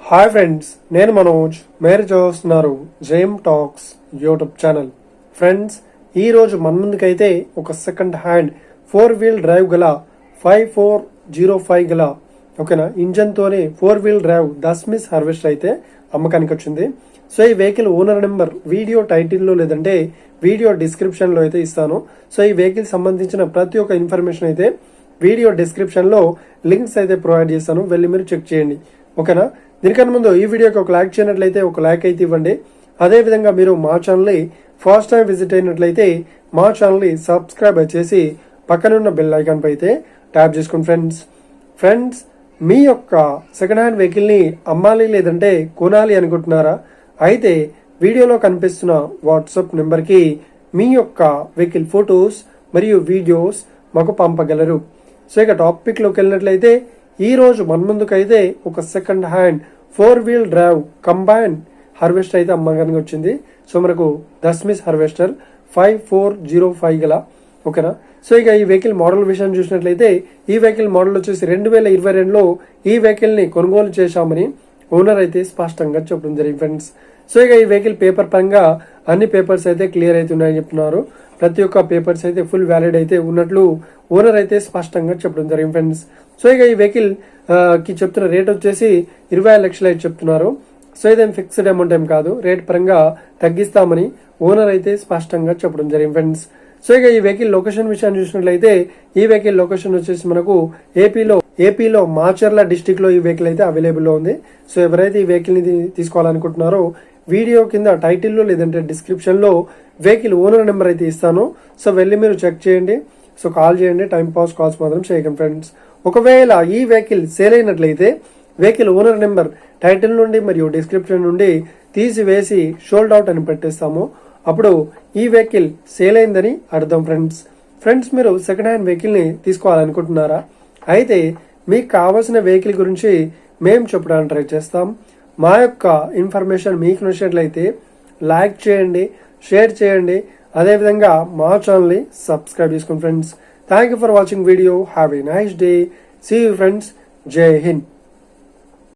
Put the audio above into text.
Hi friends, నేను మనోజ్. మీరు చూస్తున్నారు జేమ్ టాక్స్ యూట్యూబ్ ఛానల్. ఫ్రెండ్స్, ఈ రోజు మన ముందుకైతే ఒక సెకండ్ హ్యాండ్ 4-wheel డ్రైవ్ గల 5405 గల ఓకేనా ఇంజన్ తోనే 4-wheel డ్రైవ్ దస్మిస్ హార్వెస్టర్ అయితే అమ్మకానికి వచ్చింది. సో ఈ వెహికల్ ఓనర్ నెంబర్ వీడియో టైటిల్లో లేదంటే వీడియో డిస్క్రిప్షన్ లో అయితే ఇస్తాను. సో ఈ వెహికల్ సంబంధించిన ప్రతి ఒక్క ఇన్ఫర్మేషన్ అయితే వీడియో డిస్క్రిప్షన్ లో లింక్స్ అయితే ప్రొవైడ్ చేస్తాను, వెళ్ళి మీరు చెక్ చేయండి. ఓకేనా, దీనికన్నా ముందు ఈ వీడియోకి ఒక లైక్ చేయనట్లయితే ఒక లైక్ అయితే ఇవ్వండి. అదే విధంగా మీరు మా ఛానల్ని ఫస్ట్ టైం విజిట్ అయినట్లయితే మా ఛానల్ని సబ్స్క్రైబ్ చేసి పక్కనున్న బెల్ ఐకాన్ పై అయితే ట్యాప్ చేసుకోండి. ఫ్రెండ్స్, మీ యొక్క సెకండ్ హ్యాండ్ వెహికల్ని అమ్మాలి లేదంటే కొనాలి అనుకుంటున్నారా? అయితే వీడియోలో కనిపిస్తున్న వాట్సాప్ నెంబర్కి మీ యొక్క వెహికల్ ఫొటోస్ మరియు వీడియోస్ మాకు పంపగలరు. సో ఇక టాపిక్లోకి వెళ్ళినట్లయితే ఈ రోజు మన ముందుకైతే ఒక second hand 4-wheel drive combine harvester అయితే అమ్మకానికి వచ్చింది. సో మనకు దస్మిస్ హార్వెస్టర్ 5405 గల ఓకేనా. సో ఇక ఈ వెహికల్ మోడల్ విషయం చూసినట్లయితే ఈ వెహికల్ మోడల్ వచ్చేసి 2022లో ఈ వెహికల్ ని కొనుగోలు చేశామని ఓనర్ అయితే స్పష్టంగా చెప్పడం జరిగింది ఫ్రెండ్స్. సో ఇక ఈ వెహికల్ పేపర్ పరంగా అన్ని పేపర్స్ అయితే క్లియర్ అయితే ఉన్నాయని చెప్తున్నారు. ప్రతి ఒక్క పేపర్స్ అయితే ఫుల్ వ్యాలిడ్ అయితే ఉన్నట్లు ఓనర్ అయితే స్పష్టంగా చెప్పడం జరిగింది ఫ్రెండ్స్. సో ఇక ఈ వెహికల్ కి చెప్తున్న రేట్ వచ్చేసి 25 లక్షలు అయితే చెప్తున్నారు. సో ఇదేం ఫిక్స్డ్ అమౌంట్ ఏం కాదు, రేట్ పరంగా తగ్గిస్తామని ఓనర్ అయితే స్పష్టంగా చెప్పడం జరిగింది ఫ్రెండ్స్. సో ఇక ఈ వెహికల్ లొకేషన్ విషయాన్ని చూసినట్లయితే ఈ వెహికల్ లొకేషన్ వచ్చేసి మనకు ఏపీలో మాచర్ల డిస్టిక్ లో ఈ వెహికల్ అయితే అవైలబుల్ లో ఉంది. సో ఎవరైతే ఈ వెహికల్ ని తీసుకోవాలనుకుంటున్నారో వీడియో కింద టైటిల్లో లేదంటే డిస్క్రిప్షన్ లో వెహికల్ ఓనర్ నెంబర్ అయితే ఇస్తాను. సో వెళ్ళి మీరు చెక్ చేయండి. సో కాల్ చేయండి, టైం పాస్ కాల్స్ మాత్రం చేయకండి ఫ్రెండ్స్. ఒకవేళ ఈ వెహికల్ సేల్ అయినట్లయితే వెహికల్ ఓనర్ నెంబర్ టైటిల్ నుండి మరియు డిస్క్రిప్షన్ నుండి తీసివేసి షోల్డ్ అవుట్ అని పెట్టేస్తాము. అప్పుడు ఈ వెహికల్ సేల్ అయిందని అర్థం ఫ్రెండ్స్, మీరు సెకండ్ హ్యాండ్ వెహికల్ ని తీసుకోవాలనుకుంటున్నారా? అయితే మీకు కావాల్సిన వెహికల్ గురించి మేము చెప్పడానికి ట్రై చేస్తాం. మా యొక్క ఇన్ఫర్మేషన్ మీకు నచ్చినట్లయితే లైక్ చేయండి, షేర్ చేయండి, అదేవిధంగా మా ఛానల్ని సబ్స్క్రైబ్ చేసుకోండి friends. Thank you for watching video. Have a nice day. See you friends. Jai Hind.